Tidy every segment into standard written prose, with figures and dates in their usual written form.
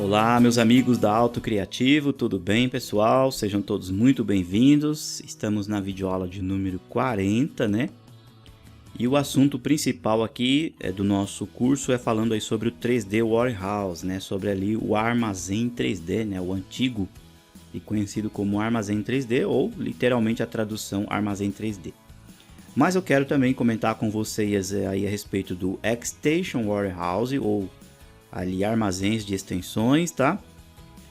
Olá, meus amigos da Auto Criativo, tudo bem, pessoal? Sejam todos muito bem-vindos. Estamos na videoaula de número 40, né? E o assunto principal aqui do nosso curso é falando aí sobre o 3D Warehouse, né? Sobre ali o armazém 3D, né? O antigo e conhecido como armazém 3D ou literalmente a tradução armazém 3D. Mas eu quero também comentar com vocês aí a respeito do Extension Warehouse ou ali armazéns de extensões, tá?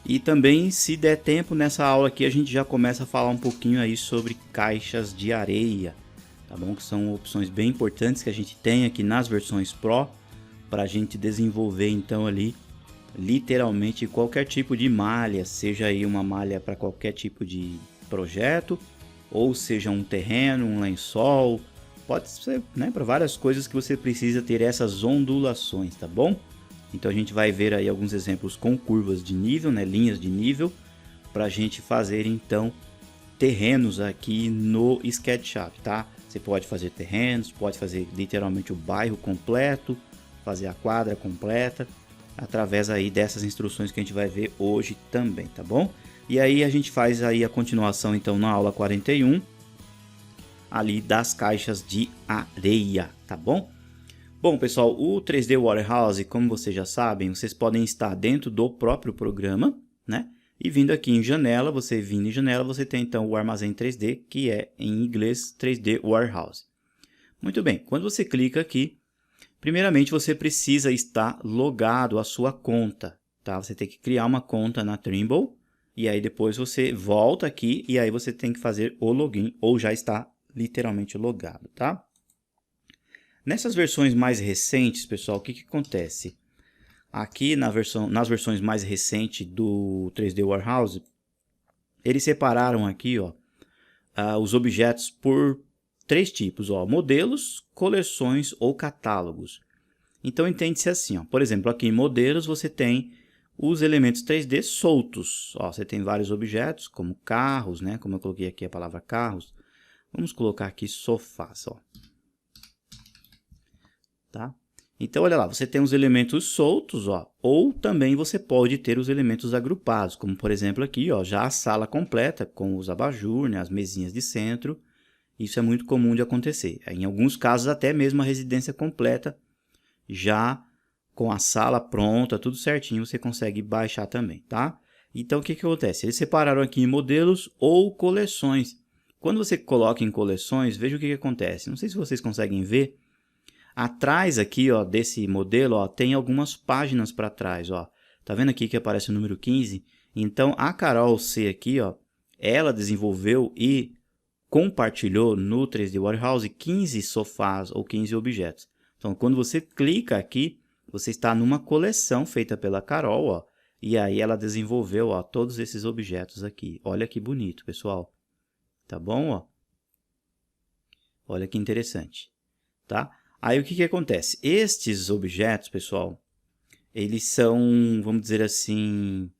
E também, se der tempo nessa aula aqui, a gente já começa a falar um pouquinho aí sobre caixas de areia, tá bom? Que são opções bem importantes que a gente tem aqui nas versões Pro para a gente desenvolver então ali literalmente qualquer tipo de malha, seja aí uma malha para qualquer tipo de projeto, ou seja um terreno, um lençol, pode ser, né, para várias coisas que você precisa ter essas ondulações, tá bom? Então a gente vai ver aí alguns exemplos com curvas de nível, né, linhas de nível, para a gente fazer então terrenos aqui no SketchUp, tá? Você pode fazer terrenos, pode fazer literalmente o bairro completo, fazer a quadra completa, através aí dessas instruções que a gente vai ver hoje também, tá bom? E aí a gente faz aí a continuação então na aula 41, ali das caixas de areia, tá bom? Bom, pessoal, o 3D Warehouse, como vocês já sabem, vocês podem estar dentro do próprio programa, né? E vindo aqui em janela, você tem então o armazém 3D, que é em inglês 3D Warehouse. Muito bem, quando você clica aqui, primeiramente você precisa estar logado à sua conta, tá? Você tem que criar uma conta na Trimble, e aí depois você volta aqui, e aí você tem que fazer o login, ou já está literalmente logado, tá? Nessas versões mais recentes, pessoal, o que acontece? Aqui nas versões mais recentes do 3D Warehouse, eles separaram aqui ó, os objetos por três tipos, ó, modelos, coleções ou catálogos. Então entende-se assim, ó, por exemplo, aqui em modelos você tem os elementos 3D soltos. Ó, você tem vários objetos, como carros, né? Como eu coloquei aqui a palavra carros. Vamos colocar aqui sofás, ó. Tá? Então, olha lá, você tem os elementos soltos, ó, ou também você pode ter os elementos agrupados, como por exemplo aqui, ó, já a sala completa com os abajur, né, as mesinhas de centro. Isso é muito comum de acontecer. Em alguns casos, até mesmo a residência completa, já com a sala pronta, tudo certinho, você consegue baixar também, tá? Então, o que acontece? Eles separaram aqui em modelos ou coleções. Quando você coloca em coleções, veja o que acontece. Não sei se vocês conseguem ver. Atrás aqui, ó, desse modelo, ó, tem algumas páginas para trás, ó. Tá vendo aqui que aparece o número 15? Então, a Carol C aqui, ó, ela desenvolveu e compartilhou no 3D Warehouse 15 sofás ou 15 objetos. Então, quando você clica aqui, você está numa coleção feita pela Carol, ó, e aí ela desenvolveu, ó, todos esses objetos aqui. Olha que bonito, pessoal. Tá bom, ó? Olha que interessante, tá? Aí o que acontece? Estes objetos, pessoal, eles são, vamos dizer assim,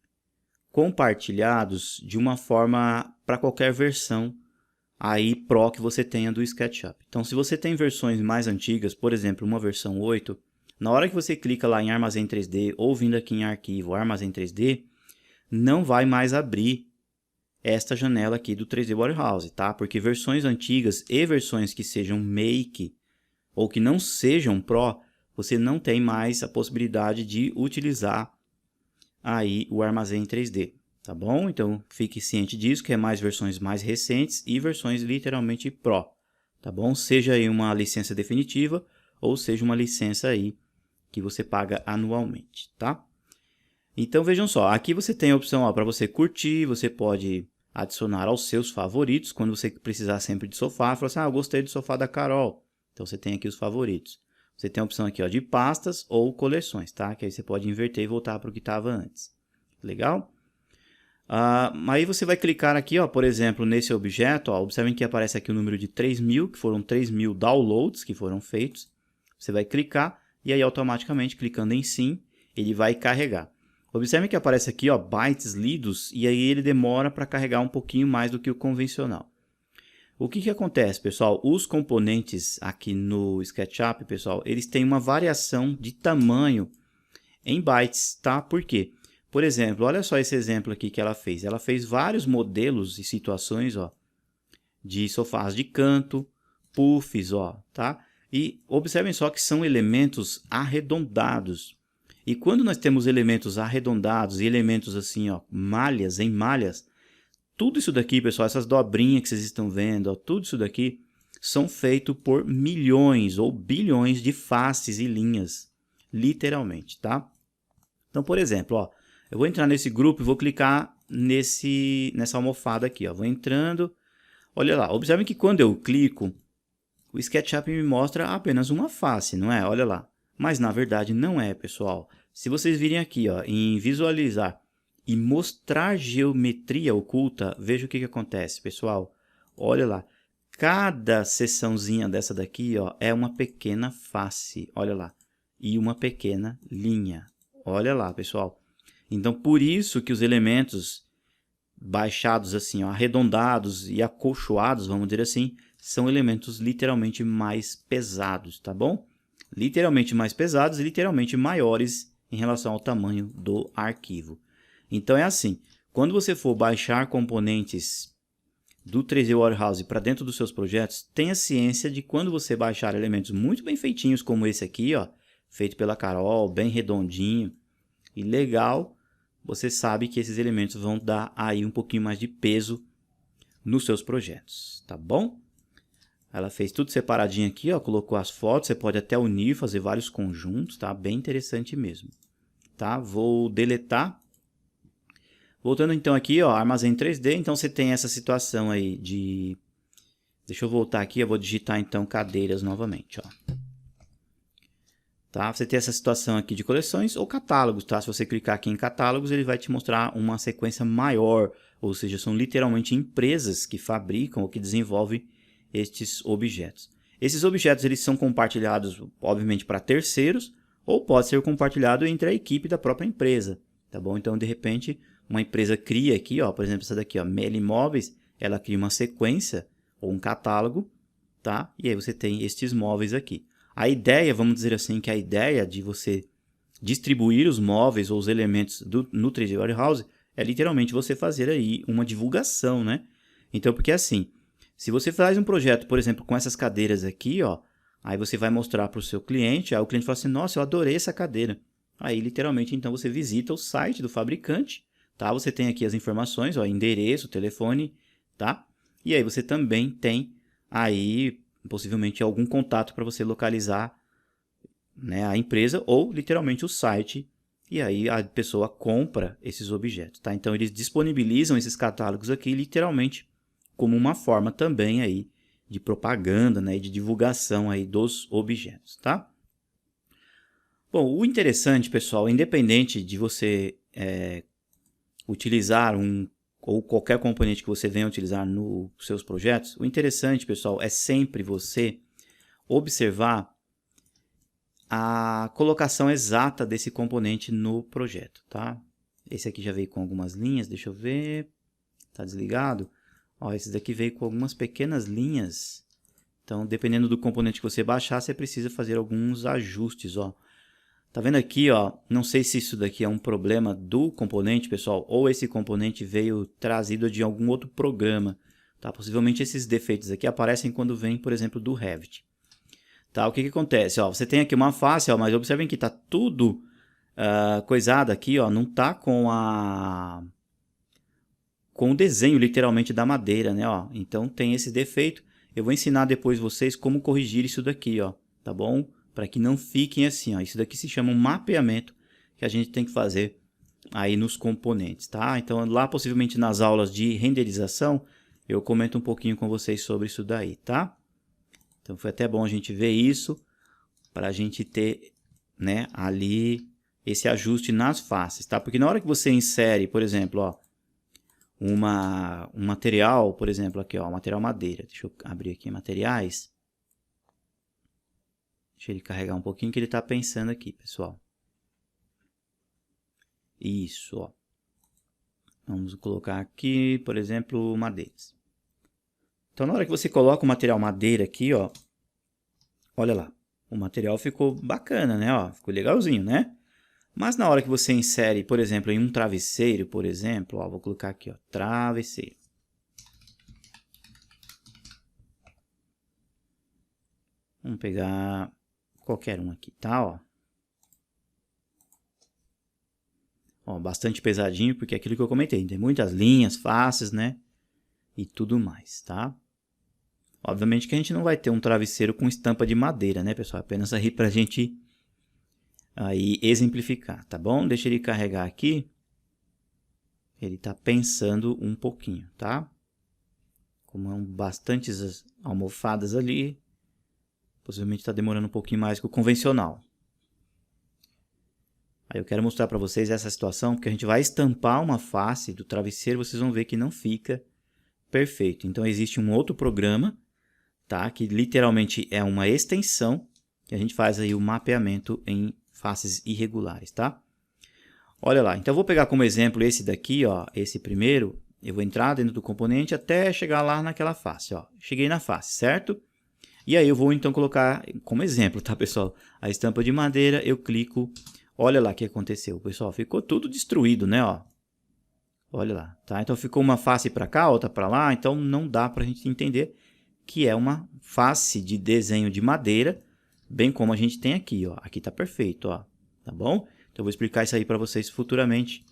compartilhados de uma forma para qualquer versão aí Pro que você tenha do SketchUp. Então, se você tem versões mais antigas, por exemplo, uma versão 8, na hora que você clica lá em Armazém 3D ou vindo aqui em Arquivo, Armazém 3D, não vai mais abrir esta janela aqui do 3D Warehouse, tá? Porque versões antigas e versões que sejam Make ou que não sejam Pro, você não tem mais a possibilidade de utilizar aí o armazém 3D, tá bom? Então, fique ciente disso, que é mais versões mais recentes e versões literalmente Pro, tá bom? Seja aí uma licença definitiva ou seja uma licença aí que você paga anualmente, tá? Então, vejam só, aqui você tem a opção para você curtir, você pode adicionar aos seus favoritos, quando você precisar sempre de sofá, falar assim, eu gostei do sofá da Carol. Então, você tem aqui os favoritos. Você tem a opção aqui ó, de pastas ou coleções, tá? Que aí você pode inverter e voltar para o que estava antes. Legal? Aí você vai clicar aqui, ó, por exemplo, nesse objeto. Ó, observem que aparece aqui o número de 3.000, que foram 3.000 downloads que foram feitos. Você vai clicar e aí automaticamente, clicando em sim, ele vai carregar. Observem que aparece aqui ó, bytes lidos e aí ele demora para carregar um pouquinho mais do que o convencional. O que acontece, pessoal? Os componentes aqui no SketchUp, pessoal, eles têm uma variação de tamanho em bytes, tá? Por quê? Por exemplo, olha só esse exemplo aqui que ela fez. Ela fez vários modelos e situações, ó, de sofás de canto, puffs, ó, tá? E observem só que são elementos arredondados. E quando nós temos elementos arredondados e elementos assim, ó, malhas em malhas, tudo isso daqui, pessoal, essas dobrinhas que vocês estão vendo, ó, tudo isso daqui são feitos por milhões ou bilhões de faces e linhas, literalmente, tá? Então, por exemplo, ó, eu vou entrar nesse grupo e vou clicar nessa almofada aqui, ó. Vou entrando, olha lá, observem que quando eu clico, o SketchUp me mostra apenas uma face, não é? Olha lá. Mas na verdade não é, pessoal. Se vocês virem aqui, ó, em visualizar e mostrar geometria oculta, veja o que acontece, pessoal. Olha lá. Cada seçãozinha dessa daqui, ó, é uma pequena face, olha lá. E uma pequena linha. Olha lá, pessoal. Então, por isso que os elementos baixados assim, ó, arredondados e acolchoados, vamos dizer assim, são elementos literalmente mais pesados, tá bom? Literalmente mais pesados e literalmente maiores em relação ao tamanho do arquivo. Então é assim, quando você for baixar componentes do 3D Warehouse para dentro dos seus projetos, tenha ciência de quando você baixar elementos muito bem feitinhos como esse aqui, ó, feito pela Carol, bem redondinho e legal, você sabe que esses elementos vão dar aí um pouquinho mais de peso nos seus projetos, tá bom? Ela fez tudo separadinho aqui, ó, colocou as fotos, você pode até unir, fazer vários conjuntos, tá? Bem interessante mesmo, tá? Vou deletar. Voltando então aqui, ó, armazém 3D, então você tem essa situação aí de... Deixa eu voltar aqui, eu vou digitar então cadeiras novamente, ó. Tá? Você tem essa situação aqui de coleções ou catálogos, tá? Se você clicar aqui em catálogos, ele vai te mostrar uma sequência maior, ou seja, são literalmente empresas que fabricam ou que desenvolvem estes objetos. Esses objetos eles são compartilhados, obviamente, para terceiros, ou pode ser compartilhado entre a equipe da própria empresa, tá bom? Então, de repente, uma empresa cria aqui, ó, por exemplo, essa daqui, ó, Meli Móveis, ela cria uma sequência ou um catálogo, tá? E aí você tem estes móveis aqui. A ideia, vamos dizer assim, que a ideia de você distribuir os móveis ou os elementos no 3D Warehouse é literalmente você fazer aí uma divulgação, né? Então, porque assim, se você faz um projeto, por exemplo, com essas cadeiras aqui, ó, aí você vai mostrar para o seu cliente, aí o cliente fala assim, nossa, eu adorei essa cadeira. Aí, literalmente, então você visita o site do fabricante, tá? Você tem aqui as informações, ó, endereço, telefone, tá? E aí você também tem aí possivelmente algum contato para você localizar, né, a empresa ou literalmente o site, e aí a pessoa compra esses objetos, tá? Então eles disponibilizam esses catálogos aqui literalmente como uma forma também aí de propaganda, né, e de divulgação aí dos objetos, tá? Bom, o interessante, pessoal, independente de você utilizar ou qualquer componente que você venha utilizar nos seus projetos, o interessante, pessoal, é sempre você observar a colocação exata desse componente no projeto, tá? Esse aqui já veio com algumas linhas, deixa eu ver, tá desligado? Ó, esse daqui veio com algumas pequenas linhas, então dependendo do componente que você baixar, você precisa fazer alguns ajustes, ó. Tá vendo aqui, ó? Não sei se isso daqui é um problema do componente, pessoal, ou esse componente veio trazido de algum outro programa, tá? Possivelmente esses defeitos aqui aparecem quando vem, por exemplo, do Revit. Tá? O que que acontece? Ó, você tem aqui uma face, ó, mas observem que tá tudo coisado aqui, ó, não tá com o desenho literalmente da madeira, né? Ó, então tem esse defeito. Eu vou ensinar depois vocês como corrigir isso daqui, ó, tá bom? Para que não fiquem assim, ó. Isso daqui se chama um mapeamento que a gente tem que fazer aí nos componentes, tá? Então lá possivelmente nas aulas de renderização eu comento um pouquinho com vocês sobre isso daí, tá? Então foi até bom a gente ver isso para a gente ter, né, ali esse ajuste nas faces, tá? Porque na hora que você insere, por exemplo, ó, um material, por exemplo, aqui, ó, material madeira. Deixa eu abrir aqui materiais. Deixa ele carregar um pouquinho que ele está pensando aqui, pessoal. Isso, ó. Vamos colocar aqui, por exemplo, madeiras. Então, na hora que você coloca o material madeira aqui, ó, olha lá, o material ficou bacana, né? Ó, ficou legalzinho, né? Mas na hora que você insere, por exemplo, em um travesseiro, por exemplo, ó, vou colocar aqui, ó, travesseiro. Vamos pegar qualquer um aqui, tá? Ó, bastante pesadinho, porque é aquilo que eu comentei, tem muitas linhas, faces, né? E tudo mais, tá? Obviamente que a gente não vai ter um travesseiro com estampa de madeira, né, pessoal? Apenas aí pra gente aí exemplificar, tá bom? Deixa ele carregar aqui. Ele tá pensando um pouquinho, tá? Como são bastantes almofadas ali, possivelmente está demorando um pouquinho mais que o convencional. Aí eu quero mostrar para vocês essa situação, porque a gente vai estampar uma face do travesseiro, vocês vão ver que não fica perfeito. Então existe um outro programa, tá? Que literalmente é uma extensão, que a gente faz aí o mapeamento em faces irregulares, tá? Olha lá, então eu vou pegar como exemplo esse daqui, ó, esse primeiro. Eu vou entrar dentro do componente até chegar lá naquela face, ó. Cheguei na face, certo? E aí eu vou então colocar como exemplo, tá, pessoal? A estampa de madeira, eu clico, olha lá o que aconteceu, pessoal. Ficou tudo destruído, né, ó. Olha lá, tá? Então ficou uma face para cá, outra para lá, então não dá para a gente entender que é uma face de desenho de madeira, bem como a gente tem aqui, ó. Aqui tá perfeito, ó. Tá bom? Então eu vou explicar isso aí para vocês futuramente.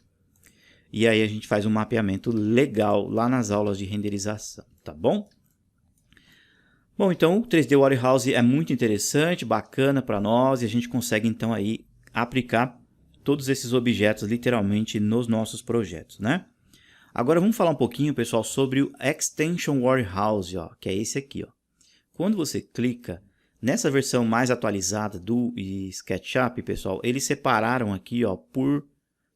E aí a gente faz um mapeamento legal lá nas aulas de renderização, tá bom? Bom, então o 3D Warehouse é muito interessante, bacana para nós, e a gente consegue então aí aplicar todos esses objetos literalmente nos nossos projetos, né? Agora vamos falar um pouquinho, pessoal, sobre o Extension Warehouse, ó, que é esse aqui, ó. Quando você clica nessa versão mais atualizada do SketchUp, pessoal, eles separaram aqui, ó, por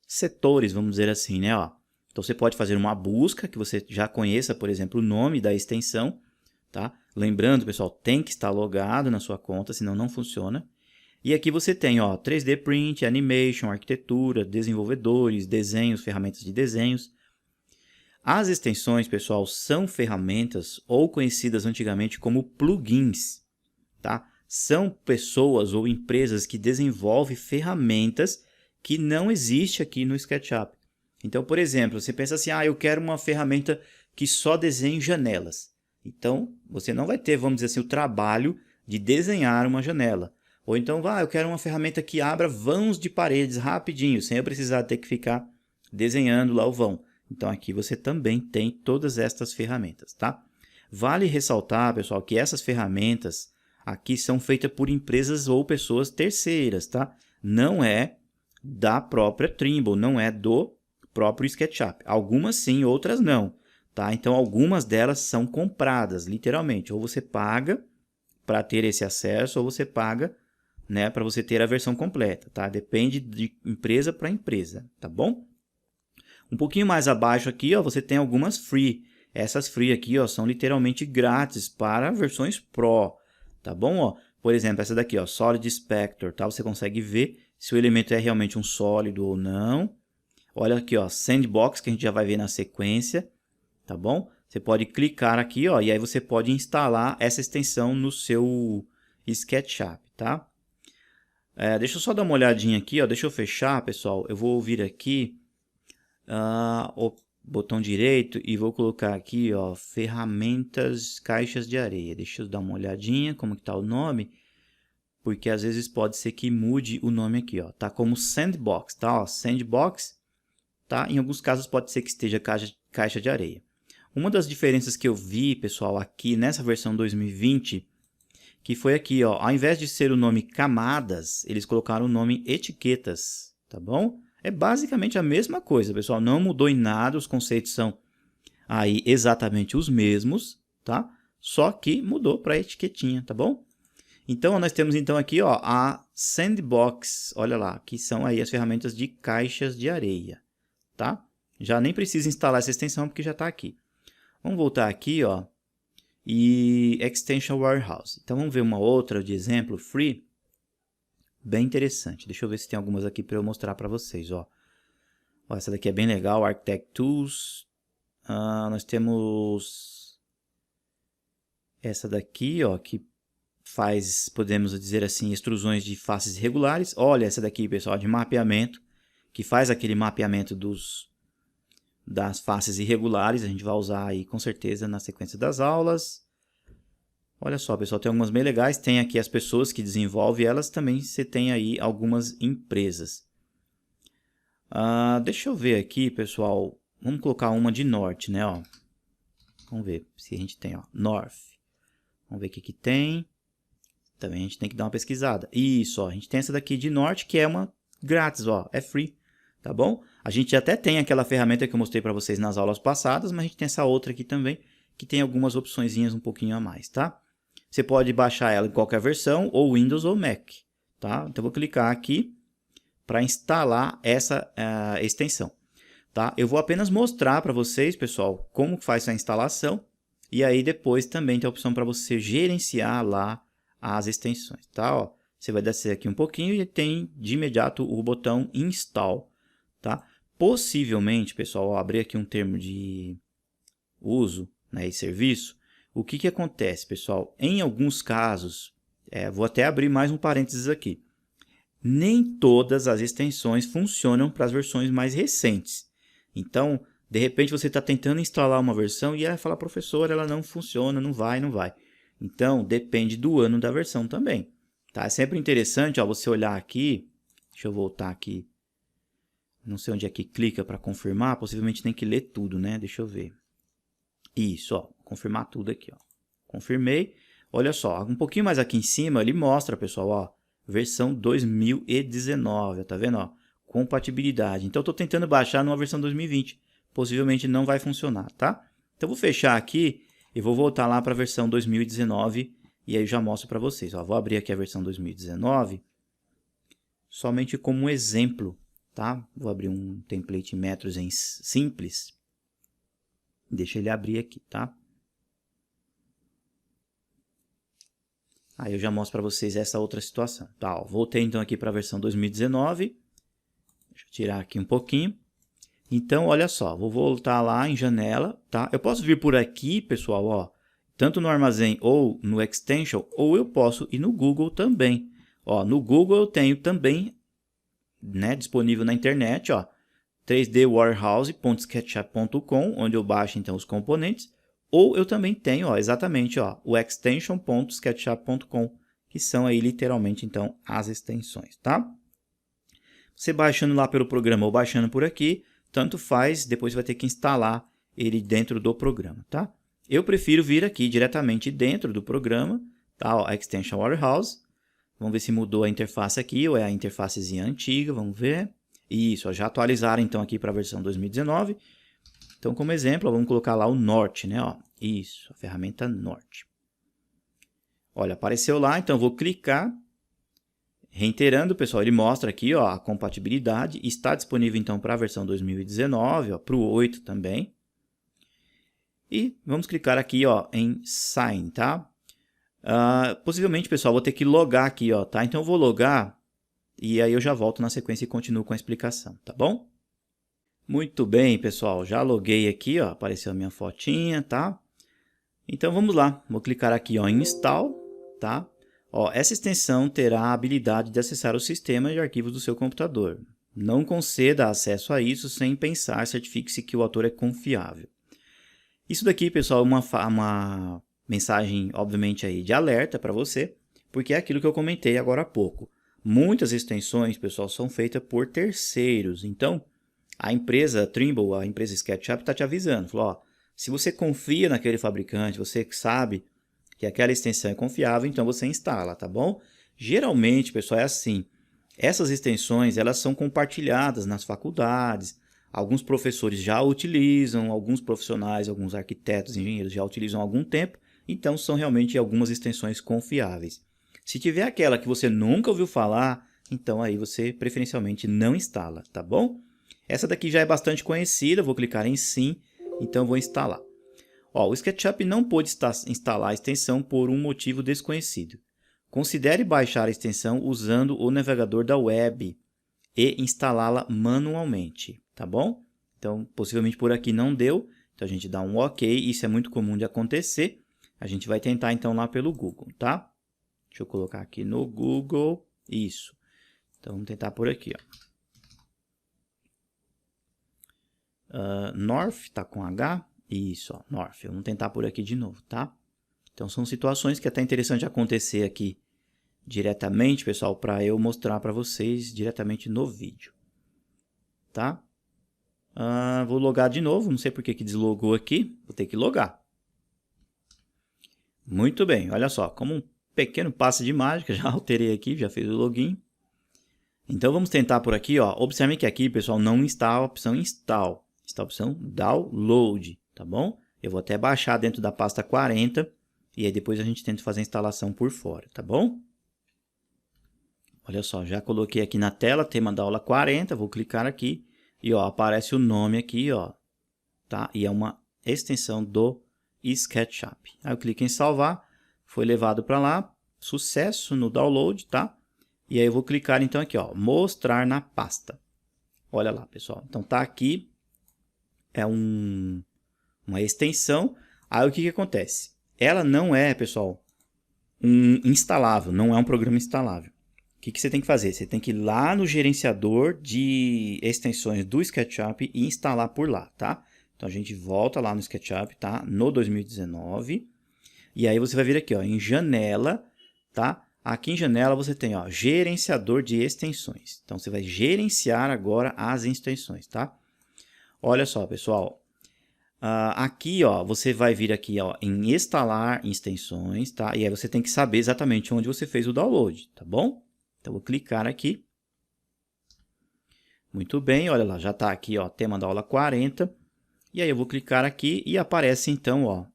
setores, vamos dizer assim, né, ó. Então você pode fazer uma busca que você já conheça, por exemplo, o nome da extensão, tá? Lembrando, pessoal, tem que estar logado na sua conta, senão não funciona. E aqui você tem, ó, 3D Print, Animation, Arquitetura, Desenvolvedores, Desenhos, Ferramentas de Desenhos. As extensões, pessoal, são ferramentas ou conhecidas antigamente como plugins, tá? São pessoas ou empresas que desenvolvem ferramentas que não existe aqui no SketchUp. Então, por exemplo, você pensa assim, eu quero uma ferramenta que só desenhe janelas. Então, você não vai ter, vamos dizer assim, o trabalho de desenhar uma janela. Ou então, eu quero uma ferramenta que abra vãos de paredes rapidinho, sem eu precisar ter que ficar desenhando lá o vão. Então, aqui você também tem todas estas ferramentas, tá? Vale ressaltar, pessoal, que essas ferramentas aqui são feitas por empresas ou pessoas terceiras, tá? Não é da própria Trimble, não é do próprio SketchUp. Algumas sim, outras não. Tá? Então, algumas delas são compradas, literalmente. Ou você paga para ter esse acesso, ou você paga, né, para você ter a versão completa. Tá? Depende de empresa para empresa, tá bom? Um pouquinho mais abaixo aqui, ó, você tem algumas free. Essas free aqui, ó, são literalmente grátis para versões Pro, tá bom? Ó, por exemplo, essa daqui, ó, Solid Spectre, tá? Você consegue ver se o elemento é realmente um sólido ou não. Olha aqui, ó, Sandbox, que a gente já vai ver na sequência, tá bom? Você pode clicar aqui, ó, e aí você pode instalar essa extensão no seu SketchUp, tá? Deixa eu só dar uma olhadinha aqui, ó, deixa eu fechar, pessoal. Eu vou vir aqui o botão direito e vou colocar aqui, ó, ferramentas, caixas de areia. Deixa eu dar uma olhadinha como que tá o nome, porque às vezes pode ser que mude o nome aqui, ó. Tá como Sandbox, tá? Ó, Sandbox, tá? Em alguns casos pode ser que esteja caixa de areia. Uma das diferenças que eu vi, pessoal, aqui nessa versão 2020, que foi aqui, ó, ao invés de ser o nome camadas, eles colocaram o nome etiquetas, tá bom? É basicamente a mesma coisa, pessoal, não mudou em nada, os conceitos são aí exatamente os mesmos, tá? Só que mudou para etiquetinha, tá bom? Então, nós temos então aqui, ó, a Sandbox, olha lá, que são aí as ferramentas de caixas de areia, tá? Já nem precisa instalar essa extensão porque já está aqui. Vamos voltar aqui, ó, e Extension Warehouse. Então, vamos ver uma outra de exemplo, free, bem interessante. Deixa eu ver se tem algumas aqui para eu mostrar para vocês, ó. Ó, essa daqui é bem legal, Architect Tools. Nós temos essa daqui, ó, que faz, podemos dizer assim, extrusões de faces irregulares. Olha essa daqui, pessoal, de mapeamento, que faz aquele mapeamento das faces irregulares. A gente vai usar aí com certeza na sequência das aulas. Olha só, pessoal, tem algumas bem legais. Tem aqui as pessoas que desenvolvem elas, também você tem aí algumas empresas. Deixa eu ver aqui, pessoal. Vamos colocar uma de norte, né? Ó. Vamos ver se a gente tem, ó, North. Vamos ver o que tem. Também a gente tem que dar uma pesquisada. Isso, ó, a gente tem essa daqui de norte, que é uma grátis, ó, é free, tá bom? A gente até tem aquela ferramenta que eu mostrei para vocês nas aulas passadas, mas a gente tem essa outra aqui também, que tem algumas opçõezinhas um pouquinho a mais, tá? Você pode baixar ela em qualquer versão, ou Windows ou Mac, tá? Então eu vou clicar aqui para instalar essa extensão, tá? Eu vou apenas mostrar para vocês, pessoal, como faz essa instalação, e aí depois também tem a opção para você gerenciar lá as extensões, tá? Ó, você vai descer aqui um pouquinho e tem de imediato o botão Install, tá? Possivelmente, pessoal, ó, abrir aqui um termo de uso, né, e serviço. O que acontece, pessoal? Em alguns casos, vou até abrir mais um parênteses aqui. Nem todas as extensões funcionam para as versões mais recentes. Então, de repente você está tentando instalar uma versão e ela fala, professor, ela não funciona, não vai. Então, depende do ano da versão também. Tá? É sempre interessante, ó, você olhar aqui. Deixa eu voltar aqui. Não sei onde é que clica para confirmar. Possivelmente tem que ler tudo, né? Deixa eu ver. Isso, ó. Confirmar tudo aqui, ó. Confirmei. Olha só, um pouquinho mais aqui em cima, ele mostra, pessoal, ó, versão 2019, tá vendo, ó? Compatibilidade. Então, eu estou tentando baixar numa versão 2020. Possivelmente não vai funcionar, tá? Então, eu vou fechar aqui e vou voltar lá para a versão 2019 e aí eu já mostro para vocês. Ó, vou abrir aqui a versão 2019 somente como um exemplo, tá? Vou abrir um template metros em simples. Deixa ele abrir aqui, tá? Aí eu já mostro para vocês essa outra situação. Tá, ó, voltei então aqui para a versão 2019. Deixa eu tirar aqui um pouquinho. Então, olha só, vou voltar lá em janela, tá? Eu posso vir por aqui, pessoal, ó, tanto no armazém ou no extension, ou eu posso ir no Google também. Ó, no Google eu tenho também, né, disponível na internet, ó, 3dwarehouse.sketchup.com, onde eu baixo então os componentes, ou eu também tenho, ó, exatamente, ó, o extension.sketchup.com, que são aí literalmente então as extensões, tá? Você baixando lá pelo programa ou baixando por aqui, tanto faz, depois vai ter que instalar ele dentro do programa, tá? Eu prefiro vir aqui diretamente dentro do programa, tá? Ó, Extension Warehouse. Vamos ver se mudou a interface aqui, ou é a interfacezinha antiga, vamos ver. Isso, ó, já atualizaram então aqui para a versão 2019. Então, como exemplo, ó, vamos colocar lá o norte, né? Ó, isso, a ferramenta norte. Olha, apareceu lá, então eu vou clicar. Reiterando, pessoal, ele mostra aqui, ó, a compatibilidade. Está disponível então para a versão 2019, para o 8 também. E vamos clicar aqui, ó, em Sign, tá? Possivelmente, pessoal, vou ter que logar aqui, ó, tá? Então eu vou logar e aí eu já volto na sequência e continuo com a explicação, tá bom? Muito bem, pessoal, já loguei aqui, ó, apareceu a minha fotinha, tá? Então vamos lá, vou clicar aqui, ó, em Install, tá? Ó, essa extensão terá a habilidade de acessar o sistema de arquivos do seu computador. Não conceda acesso a isso sem pensar, certifique-se que o autor é confiável. Isso daqui, pessoal, é uma mensagem, obviamente, aí de alerta para você, porque é aquilo que eu comentei agora há pouco. Muitas extensões, pessoal, são feitas por terceiros. Então, a empresa Trimble, a empresa SketchUp, está te avisando. Falou, ó, se você confia naquele fabricante, você sabe que aquela extensão é confiável, então você instala, tá bom? Geralmente, pessoal, é assim. Essas extensões, elas são compartilhadas nas faculdades. Alguns professores já utilizam, alguns profissionais, alguns arquitetos, engenheiros já utilizam há algum tempo. Então, são realmente algumas extensões confiáveis. Se tiver aquela que você nunca ouviu falar, então aí você preferencialmente não instala, tá bom? Essa daqui já é bastante conhecida, vou clicar em sim, então vou instalar. Ó, o SketchUp não pôde instalar a extensão por um motivo desconhecido. Considere baixar a extensão usando o navegador da web e instalá-la manualmente, tá bom? Então, possivelmente por aqui não deu, então a gente dá um OK, isso é muito comum de acontecer. A gente vai tentar então lá pelo Google, tá? Deixa eu colocar aqui no Google. Isso. Então, vamos tentar por aqui, ó. North, tá com H? Isso, ó, North. Vamos tentar por aqui de novo, tá? Então, são situações que é até interessante acontecer aqui diretamente, pessoal, para eu mostrar para vocês diretamente no vídeo, tá? Vou logar de novo, não sei porque que deslogou aqui, vou ter que logar. Muito bem, olha só, como um pequeno passe de mágica, já alterei aqui, já fiz o login. Então, vamos tentar por aqui, ó. Observem que aqui, pessoal, não está a opção Install, está a opção Download, tá bom? Eu vou até baixar dentro da pasta 40 e aí depois a gente tenta fazer a instalação por fora, tá bom? Olha só, já coloquei aqui na tela, tema da aula 40, vou clicar aqui e ó, aparece o nome aqui, ó, tá? E é uma extensão do SketchUp. Aí eu clico em salvar, foi levado para lá, sucesso no download, tá? E aí eu vou clicar então aqui, ó, mostrar na pasta. Olha lá, pessoal. Então tá aqui, é uma extensão. Aí o que acontece? Ela não é, pessoal, instalável, não é um programa instalável. O que você tem que fazer? Você tem que ir lá no gerenciador de extensões do SketchUp e instalar por lá, tá? Então a gente volta lá no SketchUp, tá? No 2019. E aí você vai vir aqui, ó, em janela, tá? Aqui em janela você tem, ó, gerenciador de extensões. Então você vai gerenciar agora as extensões, tá? Olha só, pessoal. Aqui, ó, você vai vir aqui, ó, em instalar extensões, tá? E aí você tem que saber exatamente onde você fez o download, tá bom? Então vou clicar aqui. Muito bem, olha lá, já está aqui, ó, tema da aula 40. E aí eu vou clicar aqui e aparece então, ó,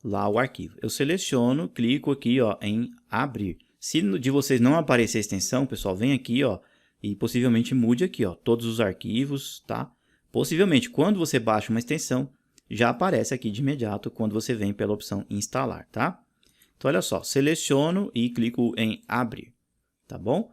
lá o arquivo. Eu seleciono, clico aqui, ó, em abrir. Se de vocês não aparecer a extensão, pessoal, vem aqui, ó, e possivelmente mude aqui, ó, todos os arquivos, tá? Possivelmente, quando você baixa uma extensão, já aparece aqui de imediato quando você vem pela opção instalar, tá? Então, olha só, seleciono e clico em abrir, tá bom?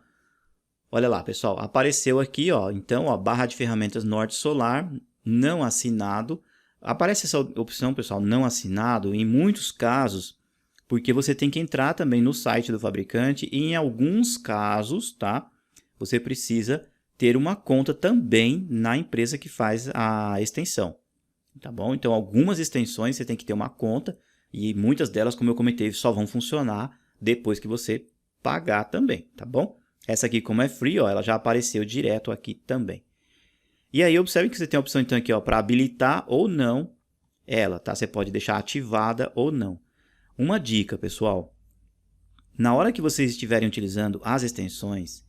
Olha lá, pessoal, apareceu aqui, ó, então, ó, barra de ferramentas Norte Solar, não assinado. Aparece essa opção, pessoal, não assinado, em muitos casos, porque você tem que entrar também no site do fabricante e em alguns casos, tá? Você precisa ter uma conta também na empresa que faz a extensão, tá bom? Então, algumas extensões você tem que ter uma conta e muitas delas, como eu comentei, só vão funcionar depois que você pagar também, tá bom? Essa aqui, como é free, ó, ela já apareceu direto aqui também. E aí, observe que você tem a opção então aqui, ó, para habilitar ou não ela, tá? Você pode deixar ativada ou não. Uma dica, pessoal. Na hora que vocês estiverem utilizando as extensões,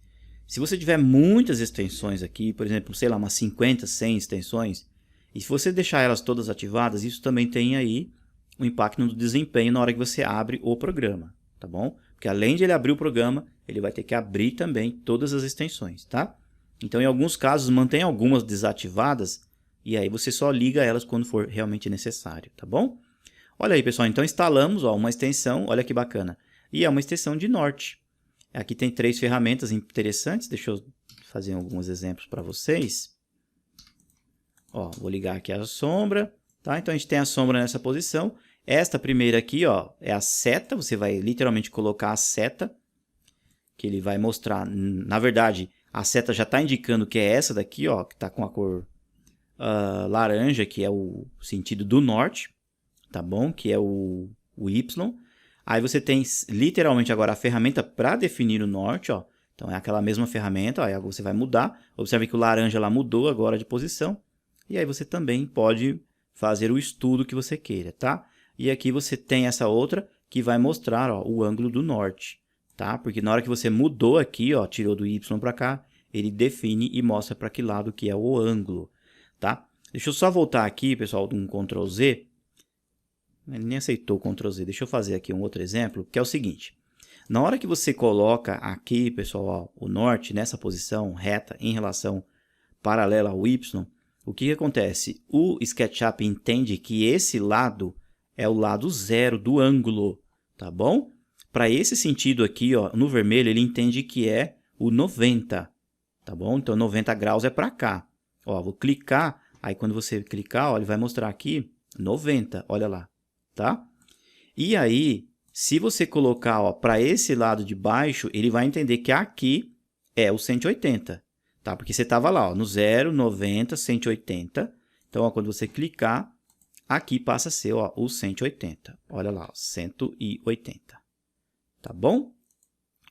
se você tiver muitas extensões aqui, por exemplo, sei lá, umas 50, 100 extensões, e se você deixar elas todas ativadas, isso também tem aí um impacto no desempenho na hora que você abre o programa, tá bom? Porque além de ele abrir o programa, ele vai ter que abrir também todas as extensões, tá? Então, em alguns casos, mantém algumas desativadas e aí você só liga elas quando for realmente necessário, tá bom? Olha aí, pessoal, então instalamos, ó, uma extensão, olha que bacana. E é uma extensão de Norte. Aqui tem 3 ferramentas interessantes, deixa eu fazer alguns exemplos para vocês. Ó, vou ligar aqui a sombra, tá? Então a gente tem a sombra nessa posição. Esta primeira aqui, ó, é a seta, você vai literalmente colocar a seta, que ele vai mostrar, na verdade, a seta já está indicando que é essa daqui, ó, que está com a cor laranja, que é o sentido do norte, tá bom? Que é o Y. Aí você tem literalmente agora a ferramenta para definir o norte, ó. Então é aquela mesma ferramenta, ó, aí você vai mudar. Observe que o laranja lá mudou agora de posição. E aí você também pode fazer o estudo que você queira, tá? E aqui você tem essa outra que vai mostrar, ó, o ângulo do norte, tá? Porque na hora que você mudou aqui, ó, tirou do Y para cá, ele define e mostra para que lado que é o ângulo, tá? Deixa eu só voltar aqui, pessoal, de um Ctrl Z. Ele nem aceitou o Ctrl Z. Deixa eu fazer aqui um outro exemplo, que é o seguinte. Na hora que você coloca aqui, pessoal, ó, o norte nessa posição reta em relação paralela ao Y, o que acontece? O SketchUp entende que esse lado é o lado zero do ângulo, tá bom? Para esse sentido aqui, ó, no vermelho, ele entende que é o 90, tá bom? Então, 90 graus é para cá. Ó, vou clicar, aí quando você clicar, ó, ele vai mostrar aqui 90, olha lá, tá? E aí, Se você colocar para esse lado de baixo, ele vai entender que aqui é o 180, tá? Porque você estava lá, ó, no 0, 90, 180. Então, ó, quando você clicar, aqui passa a ser, ó, o 180. Olha lá, ó, 180. Tá bom?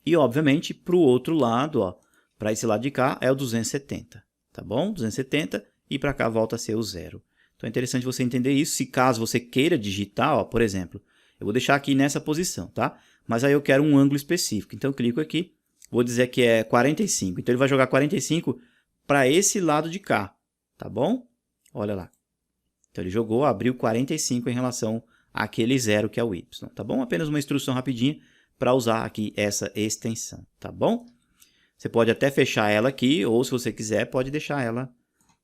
E, obviamente, para o outro lado, ó, para esse lado de cá, é o 270. Tá bom? 270 e para cá volta a ser o 0. Então, é interessante você entender isso. Se caso você queira digitar, ó, por exemplo, eu vou deixar aqui nessa posição, tá? Mas aí eu quero um ângulo específico. Então, eu clico aqui, vou dizer que é 45. Então, ele vai jogar 45 para esse lado de cá, tá bom? Olha lá. Então, ele jogou, abriu 45 em relação àquele 0 que é o y, tá bom? Apenas uma instrução rapidinha para usar aqui essa extensão, tá bom? Você pode até fechar ela aqui, ou se você quiser, pode deixar ela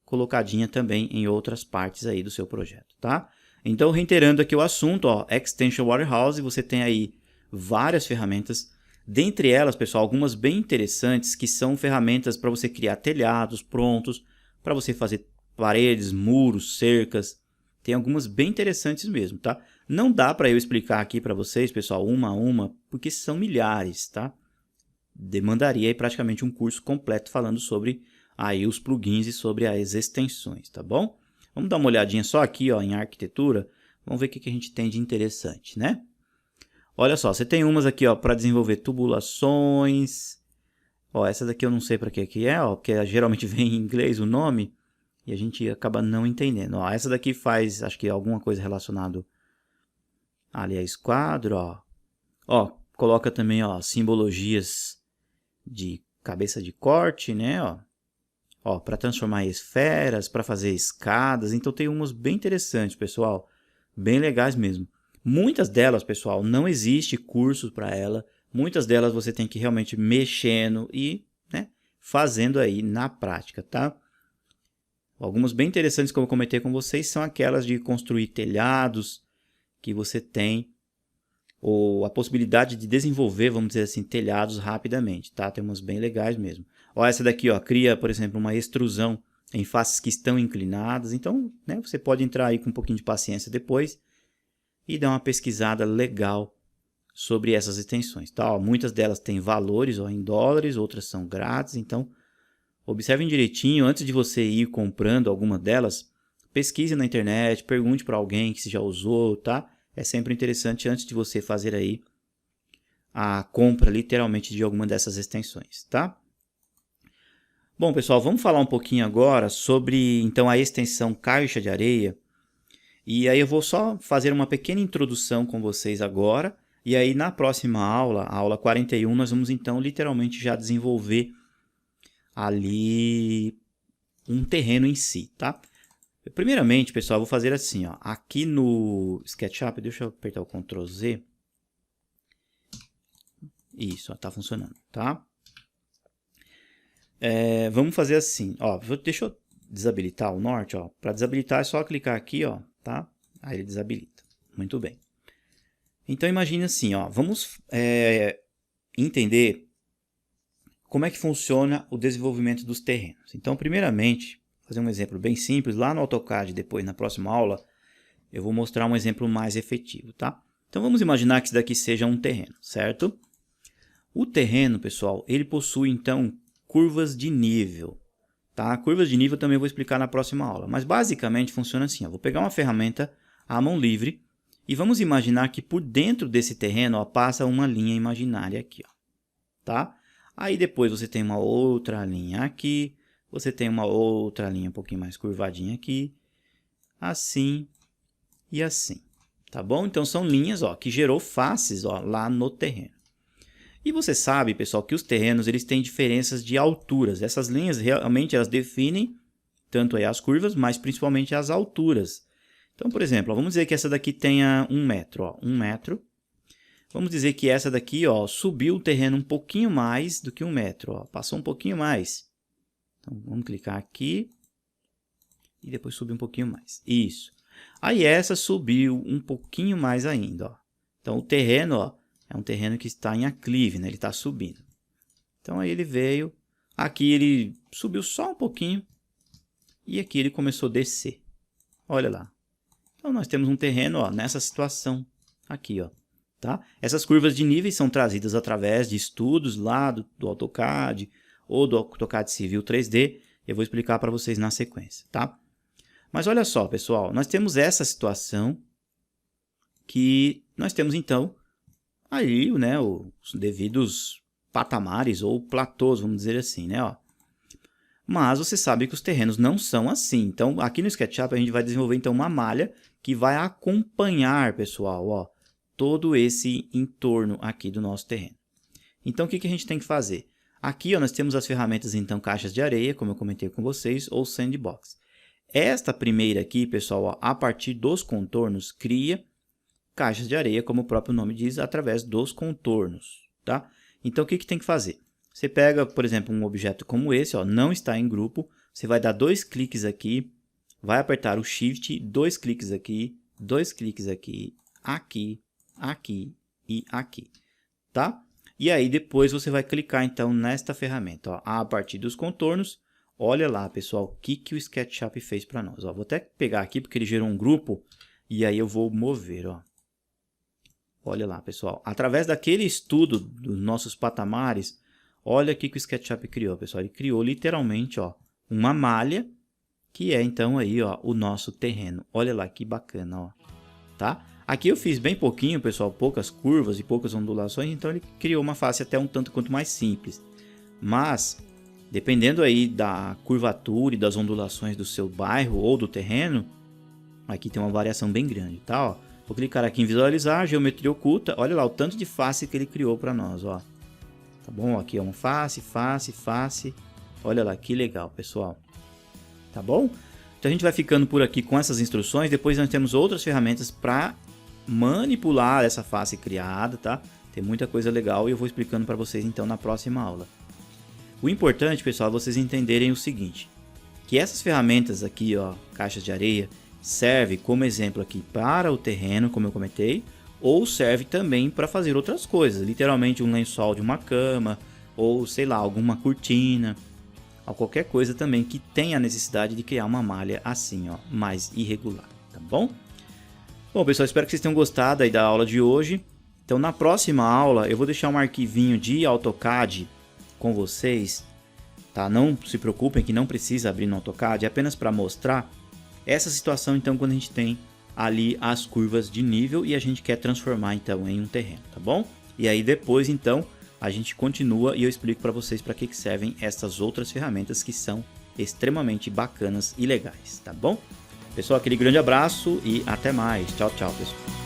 colocadinha também em outras partes aí do seu projeto, tá? Então, reiterando aqui o assunto, ó, Extension Warehouse, você tem aí várias ferramentas. Dentre elas, pessoal, algumas bem interessantes, que são ferramentas para você criar telhados prontos, para você fazer paredes, muros, cercas. Tem algumas bem interessantes mesmo, tá? Não dá para eu explicar aqui para vocês, pessoal, uma a uma, porque são milhares, tá? Demandaria aí praticamente um curso completo falando sobre aí os plugins e sobre as extensões, tá bom? Vamos dar uma olhadinha só aqui, ó, em arquitetura. Vamos ver o que a gente tem de interessante, né? Olha só, você tem umas aqui, ó, para desenvolver tubulações. Ó, essa daqui eu não sei para que é, ó, porque geralmente vem em inglês o nome e a gente acaba não entendendo. Ó, essa daqui faz, acho que alguma coisa relacionada ali a esquadro, ó. Ó, coloca também, ó, simbologias de cabeça de corte, né, ó. Ó, para transformar esferas, para fazer escadas. Então tem umas bem interessantes, pessoal. Bem legais mesmo. Muitas delas, pessoal, não existe curso para ela. Muitas delas você tem que realmente mexendo e, né, fazendo aí na prática, tá? Algumas bem interessantes que eu comentei com vocês são aquelas de construir telhados que você tem, ou a possibilidade de desenvolver, vamos dizer assim, telhados rapidamente, tá? Tem umas bem legais mesmo. Ó, essa daqui, ó, cria, por exemplo, uma extrusão em faces que estão inclinadas. Então, né, você pode entrar aí com um pouquinho de paciência depois e dar uma pesquisada legal sobre essas extensões, tá? Ó, muitas delas têm valores, ó, em dólares, outras são grátis. Então, observem direitinho antes de você ir comprando alguma delas. Pesquise na internet, pergunte para alguém que já usou, tá? É sempre interessante antes de você fazer aí a compra literalmente de alguma dessas extensões, tá? Bom, pessoal, vamos falar um pouquinho agora sobre então a extensão caixa de areia. E aí eu vou só fazer uma pequena introdução com vocês agora. E aí na próxima aula, a aula 41, nós vamos então literalmente já desenvolver ali um terreno em si, tá? Primeiramente, pessoal, eu vou fazer assim, ó, aqui no SketchUp, deixa eu apertar o Ctrl Z. Isso, está funcionando, tá? Vamos fazer assim, ó, deixa eu desabilitar o norte, ó. Para desabilitar é só clicar aqui, ó, tá? Aí ele desabilita. Muito bem. Então imagine assim, ó, vamos entender como é que funciona o desenvolvimento dos terrenos. Então, primeiramente, fazer um exemplo bem simples, lá no AutoCAD, depois na próxima aula, eu vou mostrar um exemplo mais efetivo, tá? Então vamos imaginar que isso daqui seja um terreno, certo? O terreno, pessoal, ele possui então curvas de nível, tá? Curvas de nível também eu vou explicar na próxima aula, mas basicamente funciona assim, ó, vou pegar uma ferramenta à mão livre e vamos imaginar que por dentro desse terreno, ó, passa uma linha imaginária aqui, ó, tá? Aí depois você tem uma outra linha aqui, você tem uma outra linha um pouquinho mais curvadinha aqui, assim e assim, tá bom? Então são linhas, ó, que gerou faces, ó, lá no terreno. E você sabe, pessoal, que os terrenos eles têm diferenças de alturas. Essas linhas realmente elas definem tanto aí as curvas, mas principalmente as alturas. Então, por exemplo, ó, vamos dizer que essa daqui tenha 1 metro, ó, 1 metro. Vamos dizer que essa daqui, ó, subiu o terreno um pouquinho mais do que 1 metro, ó, passou um pouquinho mais. Então, vamos clicar aqui e depois subir um pouquinho mais. Isso. Aí essa subiu um pouquinho mais ainda, ó. Então, o terreno, ó, é um terreno que está em aclive, né? Ele está subindo. Então, aí ele veio. Aqui ele subiu só um pouquinho. E aqui ele começou a descer. Olha lá. Então, nós temos um terreno, ó, nessa situação aqui, ó. tá? Essas curvas de níveis são trazidas através de estudos lá do AutoCAD ou do AutoCAD Civil 3D. Eu vou explicar para vocês na sequência, tá? Mas olha só, pessoal, nós temos essa situação que nós temos então aí, né, os devidos patamares ou platôs, vamos dizer assim, né, ó. Mas você sabe que os terrenos não são assim. Então, aqui no SketchUp a gente vai desenvolver então uma malha que vai acompanhar, pessoal, ó, todo esse entorno aqui do nosso terreno. Então, o que a gente tem que fazer? Aqui, ó, nós temos as ferramentas então caixas de areia, como eu comentei com vocês, ou sandbox. Esta primeira aqui, pessoal, ó, a partir dos contornos, cria caixas de areia, como o próprio nome diz, através dos contornos, tá? Então, o que tem que fazer? Você pega, por exemplo, um objeto como esse, ó, não está em grupo, você vai dar 2 cliques aqui, vai apertar o Shift, 2 cliques aqui, 2 cliques aqui, aqui, aqui e aqui, tá? E aí depois você vai clicar então nesta ferramenta, ó, a partir dos contornos. Olha lá, pessoal, o que o SketchUp fez para nós. Ó, vou até pegar aqui porque ele gerou um grupo e aí eu vou mover, ó. Olha lá, pessoal, através daquele estudo dos nossos patamares, olha o que o SketchUp criou, pessoal. Ele criou literalmente, ó, uma malha que é então aí, ó, o nosso terreno. Olha lá que bacana, ó, tá? Aqui eu fiz bem pouquinho, pessoal, poucas curvas e poucas ondulações, então ele criou uma face até um tanto quanto mais simples. Mas, dependendo aí da curvatura e das ondulações do seu bairro ou do terreno, aqui tem uma variação bem grande, tá? Ó, vou clicar aqui em visualizar, geometria oculta, olha lá o tanto de face que ele criou para nós, ó. Tá bom? Aqui é uma face, face, face, olha lá que legal, pessoal. Tá bom? Então a gente vai ficando por aqui com essas instruções, depois nós temos outras ferramentas para manipular essa face criada, tá? Tem muita coisa legal e eu vou explicando para vocês então na próxima aula. O importante, pessoal, é vocês entenderem o seguinte, que essas ferramentas aqui, ó, caixas de areia, serve como exemplo aqui para o terreno, como eu comentei, ou serve também para fazer outras coisas, literalmente um lençol de uma cama, ou sei lá, alguma cortina, ou qualquer coisa também que tenha a necessidade de criar uma malha assim, ó, mais irregular, tá bom? Bom, pessoal, espero que vocês tenham gostado aí da aula de hoje. Então, na próxima aula, eu vou deixar um arquivinho de AutoCAD com vocês, tá? Não se preocupem que não precisa abrir no AutoCAD, é apenas para mostrar essa situação, então, quando a gente tem ali as curvas de nível e a gente quer transformar, então, em um terreno, tá bom? E aí, depois, então, a gente continua e eu explico para vocês para que servem essas outras ferramentas que são extremamente bacanas e legais, tá bom? Pessoal, aquele grande abraço e até mais. Tchau, tchau, pessoal.